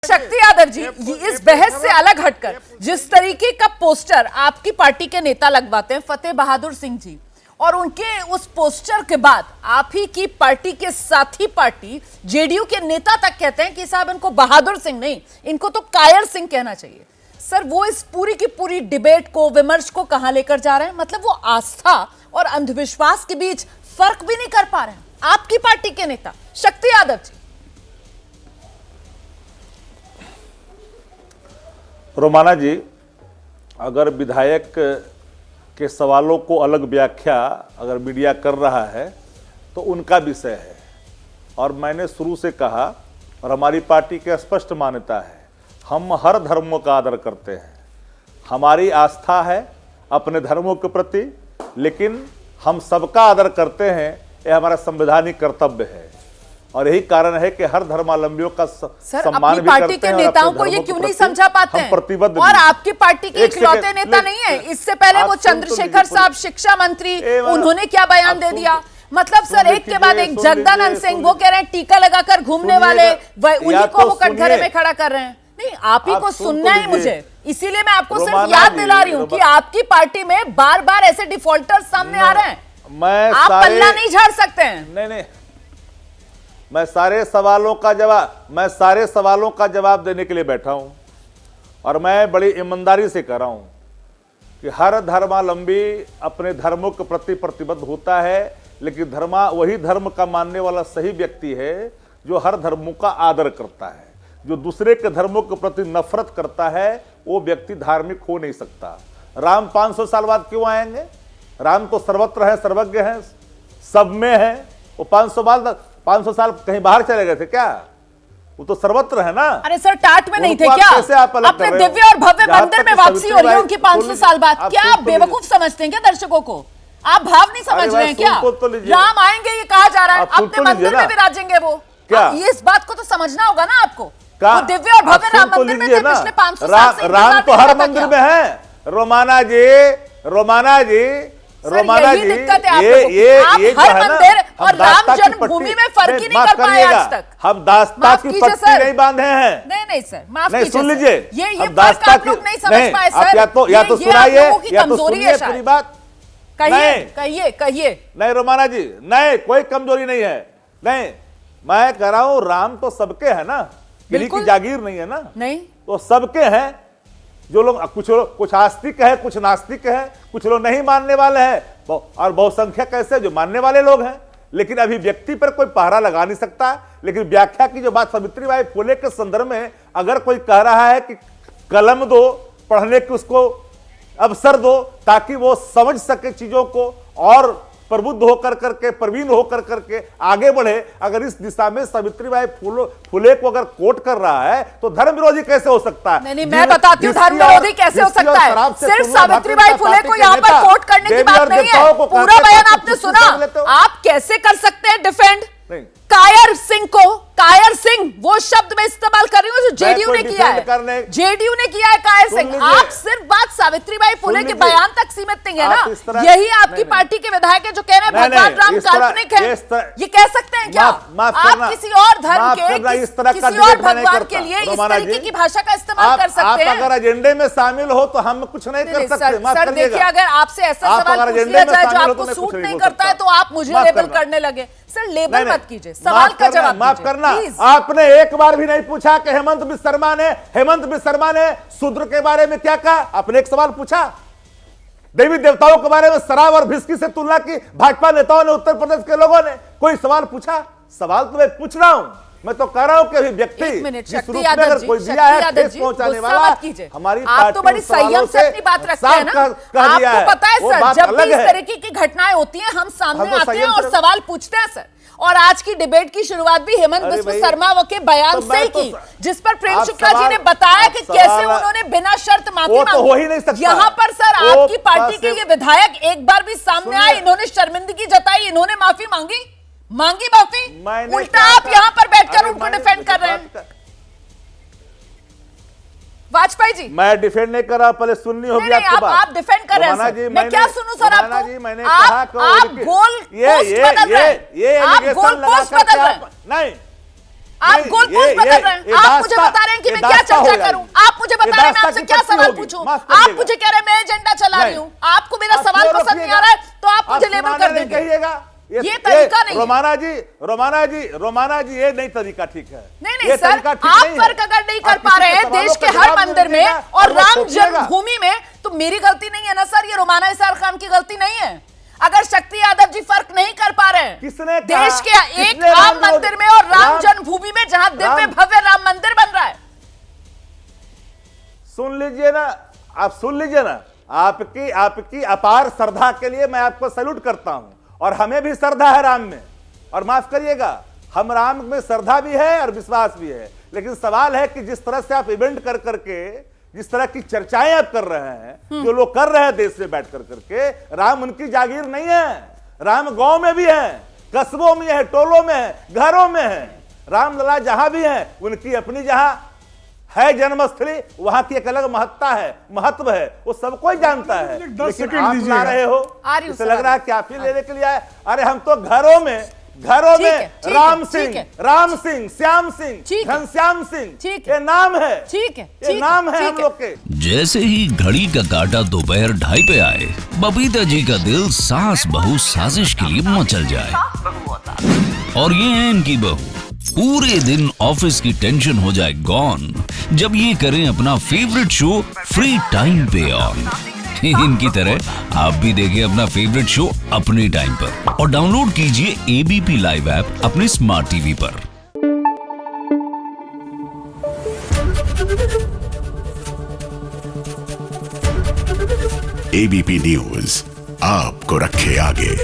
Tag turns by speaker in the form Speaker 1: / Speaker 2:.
Speaker 1: शक्ति यादव जी, इस बहस से अलग हटकर जिस तरीके का पोस्टर आपकी पार्टी के नेता लगवाते हैं फतेह बहादुर सिंह जी, और उनके उस पोस्टर के बाद आप ही की पार्टी के साथी पार्टी जेडीयू के नेता तक कहते हैं कि साहब इनको बहादुर सिंह नहीं, इनको तो कायर सिंह कहना चाहिए। सर, वो इस पूरी की पूरी डिबेट को, विमर्श को कहां लेकर जा रहे हैं? मतलब वो आस्था और अंधविश्वास के बीच फर्क भी नहीं कर पा रहे हैं आपकी पार्टी के नेता शक्ति यादव जी।
Speaker 2: रोमाना जी, अगर विधायक के सवालों को अलग व्याख्या अगर मीडिया कर रहा है तो उनका विषय है, और मैंने शुरू से कहा और हमारी पार्टी की स्पष्ट मान्यता है, हम हर धर्मों का आदर करते हैं। हमारी आस्था है अपने धर्मों के प्रति, लेकिन हम सबका आदर करते हैं, यह हमारा संवैधानिक कर्तव्य है। और यही कारण है कि हर धर्मावलंबियों का सम्मान भी
Speaker 1: पार्टी के नेताओं को ये क्यों नहीं समझा पाते हैं?
Speaker 2: प्रतिबद्ध
Speaker 1: और आपकी पार्टी के इकलौते नेता नहीं है। इससे पहले वो चंद्रशेखर साहब शिक्षा मंत्री, उन्होंने क्या बयान दे दिया? मतलब सर, एक के बाद एक जगदानंद सिंह, वो कह रहे हैं टीका लगाकर घूमने वाले उन्हीं को वो कटघरे में खड़ा कर रहे हैं। नहीं, आप ही को सुनना है मुझे, इसीलिए मैं आपको सिर्फ याद दिला रही हूँ कि आपकी पार्टी में बार बार ऐसे डिफॉल्टर्स सामने आ रहे हैं, आप पल्ला नहीं झाड़ सकते हैं।
Speaker 2: नहीं, मैं सारे सवालों का जवाब देने के लिए बैठा हूं, और मैं बड़ी ईमानदारी से कह रहा हूं कि हर धर्मावलंबी अपने धर्मों के प्रति प्रतिबद्ध होता है, लेकिन वही धर्म का मानने वाला सही व्यक्ति है जो हर धर्मों का आदर करता है। जो दूसरे के धर्मों के प्रति नफरत करता है वो व्यक्ति धार्मिक हो नहीं सकता। राम 500 साल बाद क्यों आएंगे? राम तो सर्वत्र है, सर्वज्ञ है, सब में है। वो 500 साल कहीं बाहर चले गए थे क्या? वो तो सर्वत्र है ना।
Speaker 1: अरे सर, टाट में नहीं थे क्या? अपने दिव्य और भव्य मंदिर में वापसी हो रही है उनकी 500 साल बाद। क्या आप बेवकूफ समझते हैं क्या दर्शकों को? आप भाव नहीं समझ रहे हैं क्या? राम आएंगे ये कहा जा रहा है, अपने मंदिर में विराजेंगे वो। क्या ये इस बात को तो समझना होगा ना आपको? वो दिव्य और भव्य राम मंदिर में थे पिछले 500 साल से।
Speaker 2: राम तो हर मंदिर में है। रोमाना जी, ये
Speaker 1: हर मंदिर और राम जन्मभूमि में फर्क ही नहीं कर पाए आज तक।
Speaker 2: हम दास्ता की पट्टी नहीं बांधे हैं।
Speaker 1: नहीं सर, माफ कीजिए।
Speaker 2: सुन लीजिए,
Speaker 1: ये फर्क आप लोग नहीं समझ पाए सर।
Speaker 2: या तो सुनाइए या तो सुनिए पूरी बात।
Speaker 1: कहिए।
Speaker 2: नहीं रोमाना जी, नहीं, कोई कमजोरी नहीं है। नहीं, मैं कह रहा हूं राम तो सबके है ना, किसी की जागीर नहीं है ना।
Speaker 1: नहीं,
Speaker 2: तो सबके हैं। जो लोग कुछ आस्तिक है, कुछ नास्तिक है, कुछ लोग नहीं मानने वाले हैं, और बहुसंख्यक ऐसे जो मानने वाले लोग हैं। लेकिन अभी व्यक्ति पर कोई पहरा लगा नहीं सकता। लेकिन व्याख्या की जो बात सावित्रीबाई फुले के संदर्भ में अगर कोई कह रहा है कि कलम दो, पढ़ने की उसको अवसर दो ताकि वो समझ सके चीजों को और प्रबुद्ध होकर करके, प्रवीण होकर करके आगे बढ़े, अगर इस दिशा में सावित्रीबाई फुले को अगर कोट कर रहा है तो धर्म विरोधी कैसे हो सकता है?
Speaker 1: नहीं, मैं बताती हूँ धर्म विरोधी कैसे हो सकता है। सिर्फ सावित्रीबाई फुले को यहाँ पर कोट करने की बात नहीं है, पूरा बयान आपने सुना। आप कैसे कर सकते हैं डिफेंड कायर सिंह को? कायर सिंह वो शब्द में इस्तेमाल कर रही हूँ जो जेडीयू ने किया है। जेडीयू ने किया है कायर सिंह। आप सिर्फ बात सावित्रीबाई फुले के बयान तक सीमित नहीं है ना। यही आपकी पार्टी के विधायक है जो कह रहे हैं भगवान राम काल्पनिक है। ये कह सकते हैं क्या? आप किसी और धर्म के, किसी और भगवान के लिए इस तरीके की भाषा का इस्तेमाल कर सकते हैं?
Speaker 2: अगर एजेंडे में शामिल हो तो हम कुछ नहीं कर सकते।
Speaker 1: सर देखिए, अगर आपसे ऐसा सवाल पूछ लिया जाए जो आपको सूट नहीं करता है तो आप मुझे लेबल करने लगे। सर लेबल मत कीजिए, सवाल का जवाब
Speaker 2: माफ करना। आपने एक बार भी नहीं पूछा कि हेमंत बिस्वा शर्मा ने शूद्र के बारे में क्या कहा? आपने एक सवाल पूछा? देवी देवताओं के बारे में शराब और विस्की से तुलना की भाजपा नेताओं ने, उत्तर प्रदेश के लोगों ने कोई सवाल पूछा? सवाल तो मैं पूछ रहा हूं। मैं तो कह रहा हूं कि अभी व्यक्ति जिस रूप में अगर कोई दिया है ठेस पहुंचाने वाला, हमारी
Speaker 1: आप तो बड़ी संयम से अपनी बात रखते हैं ना। आपको पता है सर, जब भी इस तरीके की घटनाएं होती हैं हम सामने आते हैं और सवाल पूछते हैं सर। और आज की डिबेट की शुरुआत भी हेमंत बिस्वा शर्मा के बयान से ही की, जिस पर प्रेम शुक्ला जी ने बताया कि कैसे उन्होंने बिना शर्त माफी मांगी। यहाँ पर सर आपकी पार्टी के ये विधायक एक बार भी सामने आए, इन्होंने शर्मिंदगी जताई, इन्होंने माफी मांगी माफी? उल्टा आप यहाँ पर बैठकर उनको डिफेंड कर रहे हैं। वाजपेयी जी,
Speaker 2: मैं डिफेंड नहीं कर रहा, पहले सुननी होगी आपकी बात।
Speaker 1: आप डिफेंड कर रहे हैं। मैं क्या सुनूं सर आपको? मैंने कहा आप गोल पोस्ट बदल रहे हैं।
Speaker 2: ये गोल पोस्ट बदल रहे हैं। नहीं,
Speaker 1: आप गोल पोस्ट बदल रहे हैं। आप मुझे बता रहे हैं कि मैं क्या चर्चा करूं, आप मुझे बता रहे हैं मैं आपसे क्या सवाल पूछूं, आप मुझे कह रहे हैं मैं एजेंडा चला रही हूं, आपको मेरा सवाल पसंद नहीं आ रहा है तो आप मुझे लेबल कर देंगे। ये तरीका नहीं। रोमाना जी ये नहीं तरीका ठीक है। नहीं सर, आप फर्क अगर नहीं कर पा रहे हैं देश के हर मंदिर में और राम जन्मभूमि में, तो मेरी गलती नहीं है ना सर, ये रोमाना इसार खान की गलती नहीं है। अगर शक्ति यादव जी फर्क नहीं कर पा रहे हैं
Speaker 2: किसने
Speaker 1: देश के एक राम मंदिर में और राम जन्मभूमि में जहां दिव्य भव्य राम मंदिर बन रहा है।
Speaker 2: सुन लीजिए ना, आप सुन लीजिए ना, आपकी अपार श्रद्धा के लिए मैं आपको सैल्यूट करता हूं, और हमें भी श्रद्धा है राम में, और माफ करिएगा हम राम में श्रद्धा भी है और विश्वास भी है। लेकिन सवाल है कि जिस तरह से आप इवेंट कर करके जिस तरह की चर्चाएं आप कर रहे हैं, जो लोग कर रहे हैं देश में बैठ कर करके, राम उनकी जागीर नहीं है। राम गांव में भी है, कस्बों में है, टोलों में है, घरों में है। रामलला जहां भी है उनकी अपनी जहां है जन्मस्थली, वहां की एक अलग महत्ता है, महत्व है, वो सबको ही जानता है। लेकिन आप ला रहे हो, इसे लग रहा है कि आप ही लेने के लिए आए। अरे हम तो घरों में राम सिंह, श्याम सिंह, घनश्याम सिंह, ये नाम है, ये नाम है हम लोग के।
Speaker 3: जैसे ही घड़ी का काटा दोपहर 2:30 पे आए, बबीता जी का दिल सास बहू साजिश के लिए मचल जाए। और ये है इनकी बहू, पूरे दिन ऑफिस की टेंशन हो जाए गॉन जब ये करें अपना फेवरेट शो फ्री टाइम पे ऑन। इनकी तरह आप भी देखें अपना फेवरेट शो अपने टाइम पर और डाउनलोड कीजिए एबीपी लाइव ऐप अपने स्मार्ट टीवी पर।
Speaker 4: एबीपी न्यूज आपको रखे आगे।